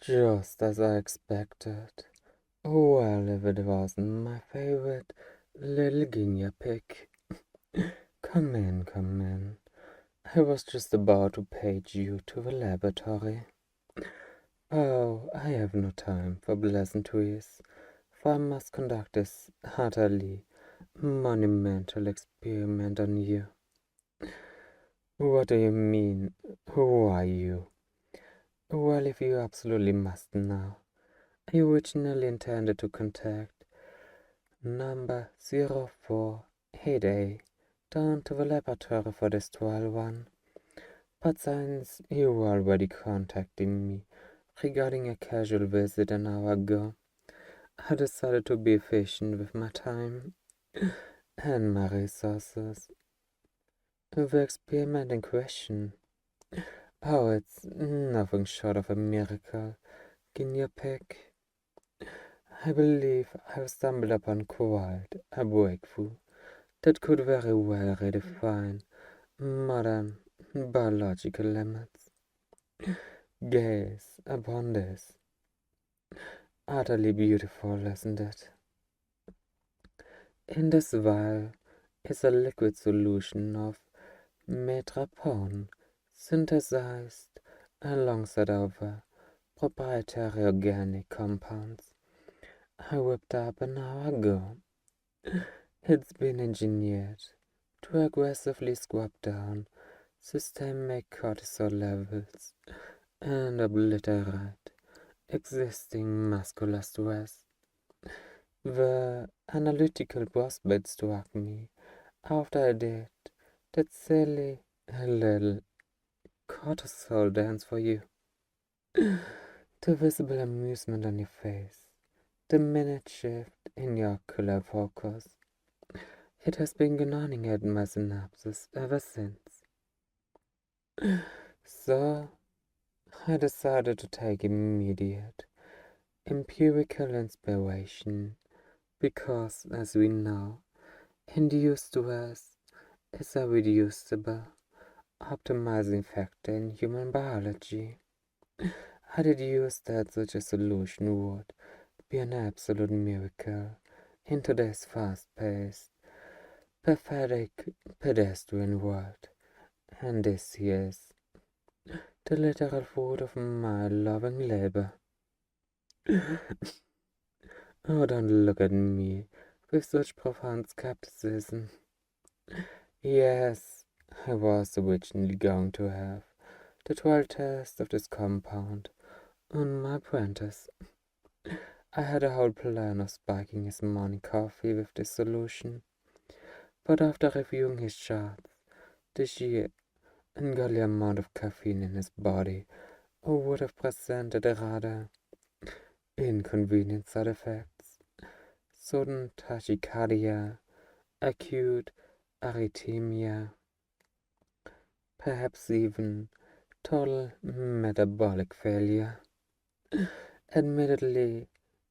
Just as I expected. Well, if it wasn't my favorite little guinea pig. Come in, come in. I was just about to page you to the laboratory. Oh, I have no time for pleasantries, for I must conduct this utterly monumental experiment on you. What do you mean? Who are you? Well, if you absolutely must know, I originally intended to contact number 0488 down to the laboratory for this trial one. But since you were already contacting me regarding a casual visit an hour ago, I decided to be efficient with my time and my resources. The experiment in question, oh, it's nothing short of a miracle, guinea pig. I believe I've stumbled upon quite a breakthrough that could very well redefine modern biological limits. Gaze upon this. Utterly beautiful, isn't it? In this vial is a liquid solution of metrapone synthesized alongside other proprietary organic compounds I whipped up an hour ago. It's been engineered to aggressively scrub down systemic cortisol levels and obliterate existing muscular stress. The analytical prospect struck me after I did that silly little cortisol dance for you. The visible amusement on your face, the minute shift in your ocular focus. It has been gnawing at my synapses ever since. So, I decided to take immediate, empirical inspiration because, as we know, induced stress is a reducible, optimizing factor in human biology. I deduced that such a solution would be an absolute miracle in today's fast-paced, pathetic, pedestrian world, and this is the literal fruit of my loving labor. Oh, don't look at me with such profound skepticism. Yes, I was originally going to have the trial test of this compound on my apprentice. I had a whole plan of spiking his morning coffee with this solution, but after reviewing his charts, the sheer ungodly amount of caffeine in his body would have presented a rather inconvenient side effects. Sudden tachycardia, acute arrhythmia, perhaps even total metabolic failure. Admittedly,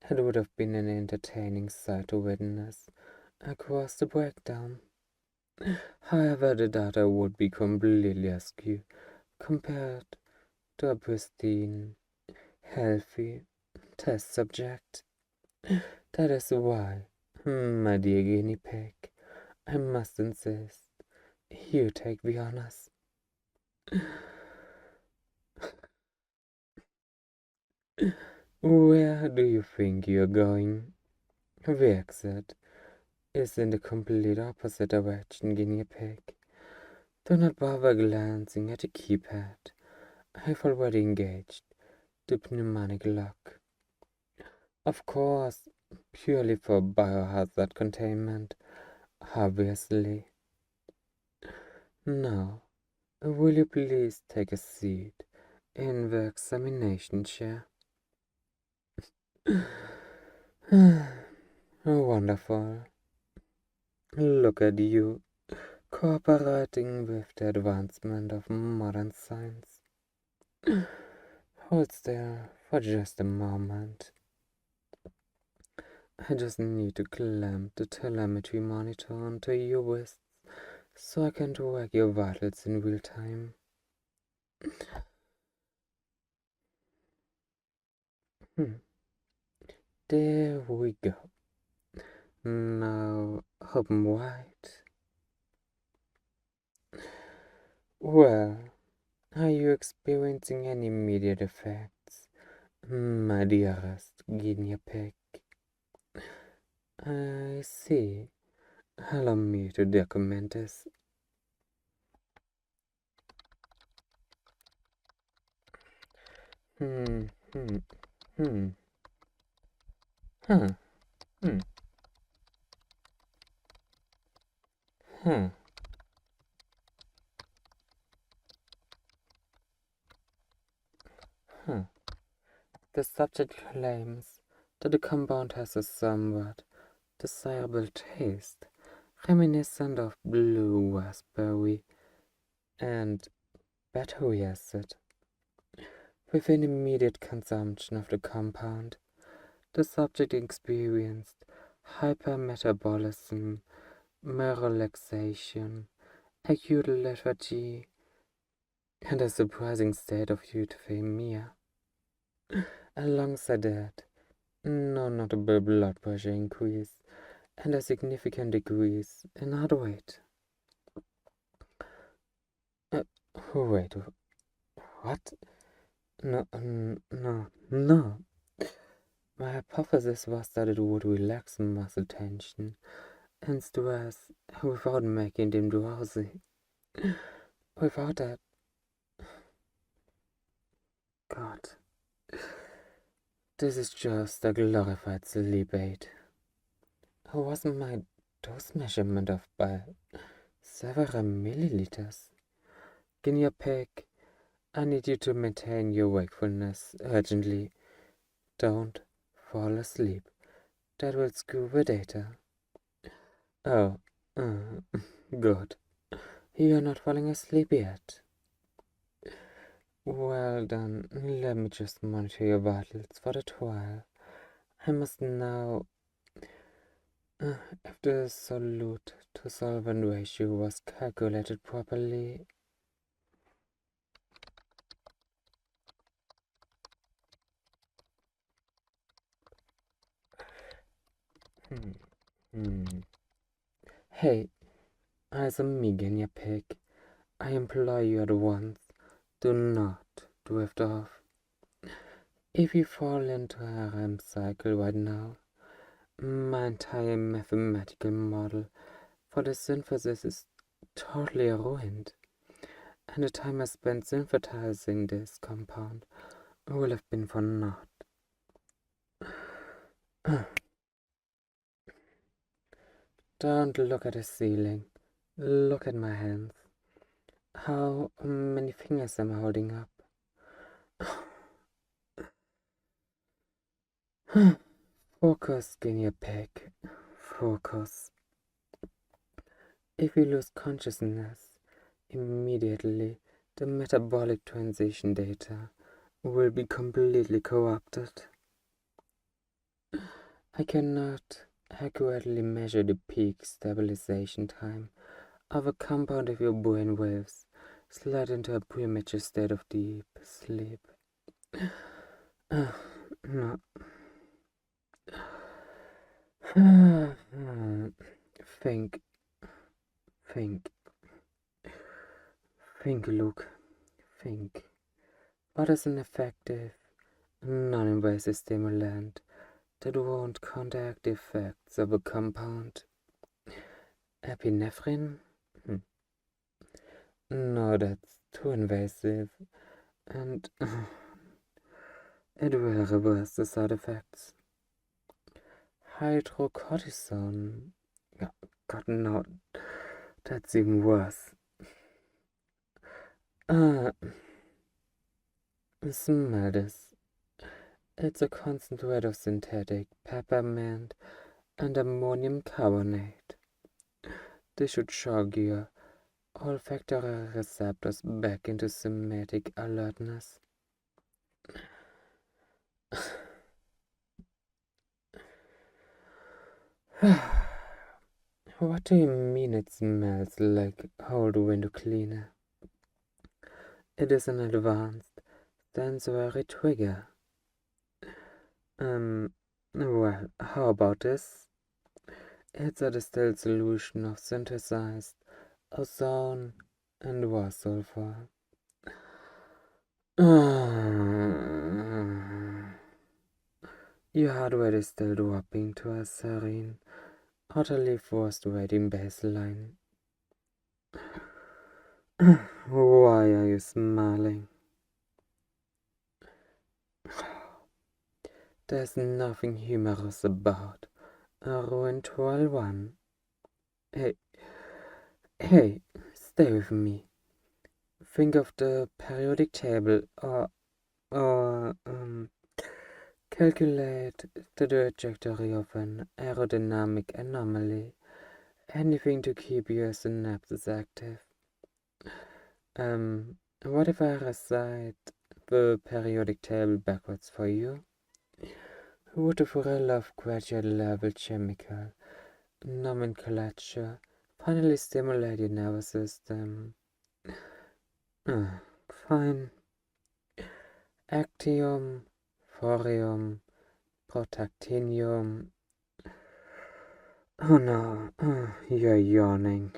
it would have been an entertaining sight to witness across the breakdown. However, the data would be completely askew compared to a pristine, healthy test subject. That is why, my dear guinea pig, I must insist you take the honors. Where do you think you're going? The exit is in the complete opposite direction, guinea pig. Do not bother glancing at the keypad. I've already engaged the pneumatic lock. Of course, purely for biohazard containment, obviously. Now, will you please take a seat in the examination chair? Wonderful. Look at you, cooperating with the advancement of modern science. Hold still for just a moment. I just need to clamp the telemetry monitor onto your wrists so I can track your vitals in real time. Hmm. There we go. Now, open wide. Well, are you experiencing any immediate effects, my dearest guinea pig? I see. Allow me to document this. Hmm, hmm, hmm, huh, hmm, huh, huh. The subject claims that the compound has a somewhat desirable taste, reminiscent of blue raspberry and battery acid. Within immediate consumption of the compound, the subject experienced hypermetabolism, relaxation, acute lethargy, and a surprising state of euthymia. Alongside that, no notable blood pressure increase and a significant decrease in heart rate. Uh, wait, what? No, no. My hypothesis was that it would relax muscle tension and stress without making them drowsy. Without that, God, this is just a glorified sleep aid. Wasn't my dose measurement off by several milliliters? Guinea pig, I need you to maintain your wakefulness urgently. Don't fall asleep. That will screw the data. Oh, good. You're not falling asleep yet. Well done. Let me just monitor your vitals for the trial. I must now. If the solute to solvent ratio was calculated properly. Hmm. Hmm. Hey, as a guinea pig, I implore you at once, do not drift off. If you fall into a REM cycle right now, my entire mathematical model for the synthesis is totally ruined, and the time I spent synthesizing this compound will have been for naught. Don't look at the ceiling. Look at my hands. How many fingers am I holding up? Focus, guinea pig. Focus. If you lose consciousness, immediately the metabolic transition data will be completely corrupted. I cannot accurately measure the peak stabilization time of a compound if your brain waves slide into a premature state of deep sleep. No. Think, think, think, Luke, think. What is an effective, non-invasive stimulant that won't counteract the effects of a compound? Epinephrine? No, that's too invasive, and it will reverse the side effects. Hydrocortisone? God, no, that's even worse. Smell this. It's a concentrate of synthetic peppermint and ammonium carbonate. This should shock your olfactory receptors back into somatic alertness. What do you mean it smells like old window cleaner? It is an advanced sensory trigger. Well, how about this? It's a distilled solution of synthesized ozone and war sulfur. Your heart rate is still dropping to a serene, utterly frustrating baseline. Why are you smiling? There's nothing humorous about a ruined 12-1. Hey, hey, stay with me. Think of the periodic table or calculate the trajectory of an aerodynamic anomaly. Anything to keep your synapses active. What if I recite the periodic table backwards for you? Would the thrill of graduate level chemical nomenclature finally stimulate your nervous system? Fine. Actium, thorium, protactinium. Oh no, you're yawning.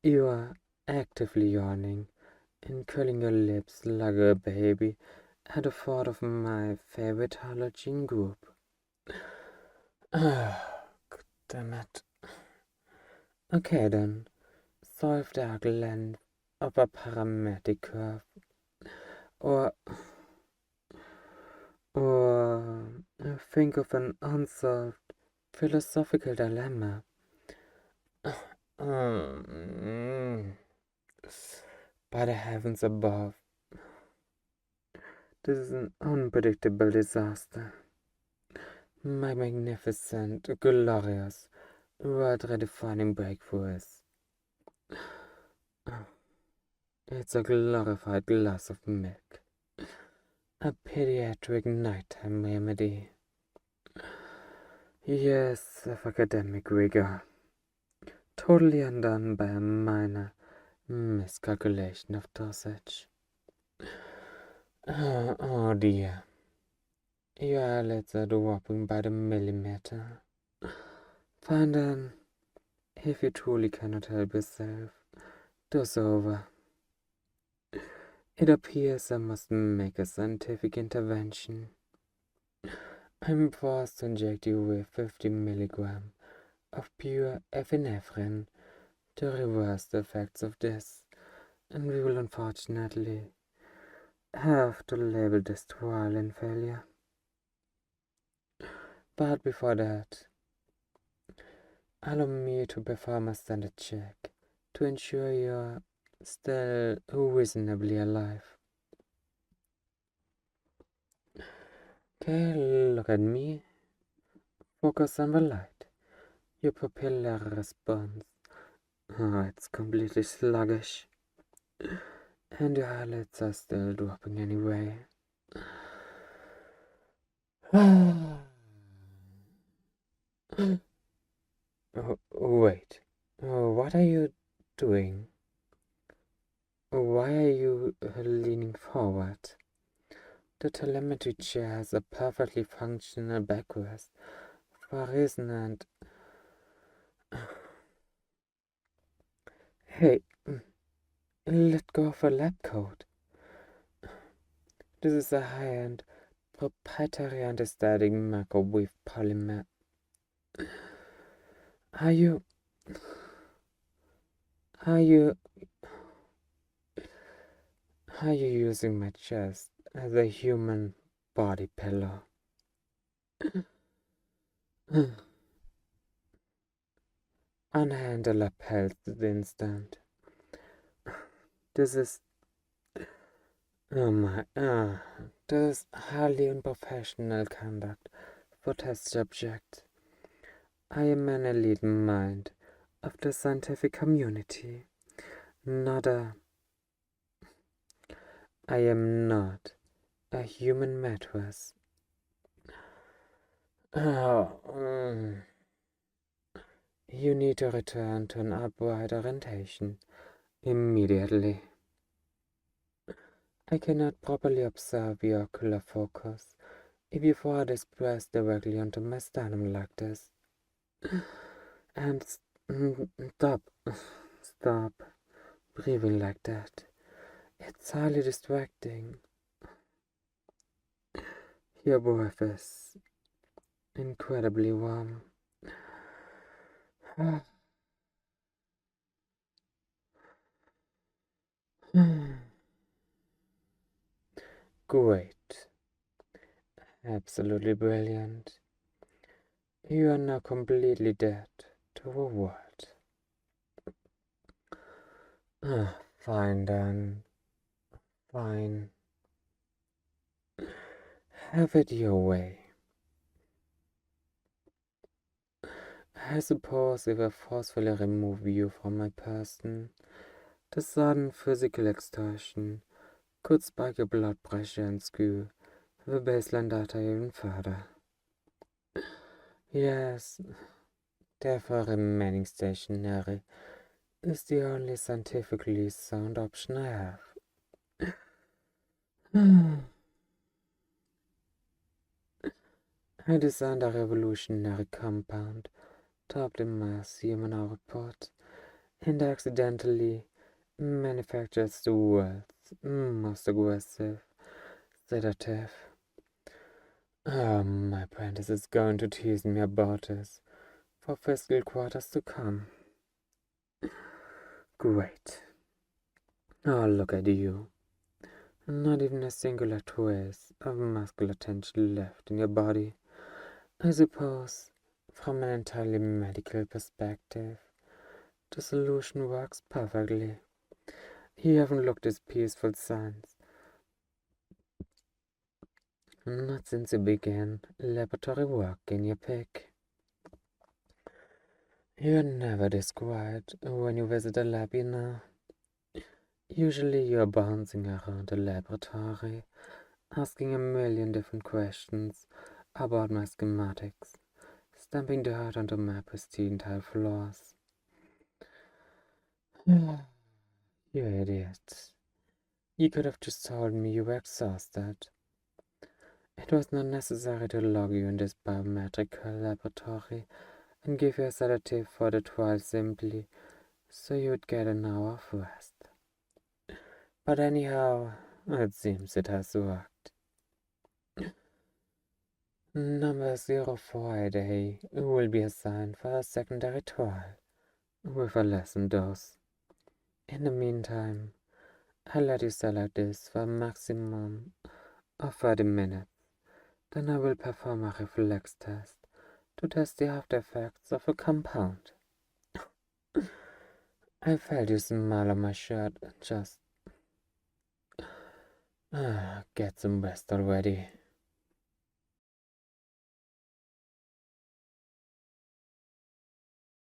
You are actively yawning and curling your lips like a baby at the thought of my favorite halogen group. Damn it. Okay then, solve the arc length of a parametric curve. Or, or think of an unsolved philosophical dilemma. By the heavens above, this is an unpredictable disaster. My magnificent, glorious, world-redefining breakthrough is... It's a glorified glass of milk. A pediatric nighttime remedy. Yes, of academic rigor. Totally undone by a minor miscalculation of dosage. Oh dear. Your eyelids are dropping by the millimeter. Fine then. If you truly cannot help yourself, dose over. It appears I must make a scientific intervention. I'm forced to inject you with 50 milligrams of pure epinephrine to reverse the effects of this, and we will unfortunately have to label this trial in failure. But before that, allow me to perform a standard check to ensure you're still reasonably alive. Okay, look at me. Focus on the light. Your pupillary response. Oh, it's completely sluggish. And your eyelids are still dropping anyway. Wait. What are you doing? Why are you leaning forward? The telemetry chair has a perfectly functional backrest for a reason and... Hey, let go of a lab coat. This is a high-end proprietary anti-static microwave polymer. Are you using my chest as a human body pillow? Unhand the lapels the instant. This is... Oh my... this is highly unprofessional conduct for test subject. I am an elite mind of the scientific community, not a... I am not a human mattress. You need to return to an upright orientation immediately. I cannot properly observe your ocular focus if your forehead is pressed directly onto my sternum like this. And stop, stop breathing like that. It's highly distracting. Your breath is incredibly warm. Great. Absolutely brilliant. You are now completely dead to the world. Fine then. Fine. Have it your way. I suppose if I forcefully remove you from my person, the sudden physical extortion could spike your blood pressure and skew the baseline data even further. Yes, therefore remaining stationary is the only scientifically sound option I have. I designed a revolutionary compound to optimize human output and accidentally manufactures the world's most aggressive sedative. My apprentice is going to tease me about this for fiscal quarters to come. Great. Oh, look at you. Not even a singular trace of muscular tension left in your body. I suppose, from an entirely medical perspective, the solution works perfectly. You haven't looked as peaceful since. Not since you began laboratory work in your pick. You're never this quiet when you visit a lab, you know. Usually you're bouncing around the laboratory, asking a million different questions about my schematics, stamping dirt onto my pristine tile floors. You idiot. You could have just told me you were exhausted. It was not necessary to log you in this biometrical laboratory and give you a sedative for the trial simply so you'd get an hour of rest. But anyhow, it seems it has worked. Number 048A will be assigned for a secondary trial with a lessened dose. In the meantime, I'll let you select this for a maximum of 30 minutes. Then I will perform a reflex test to test the after effects of a compound. I felt you smile on my shirt. Just get some rest already.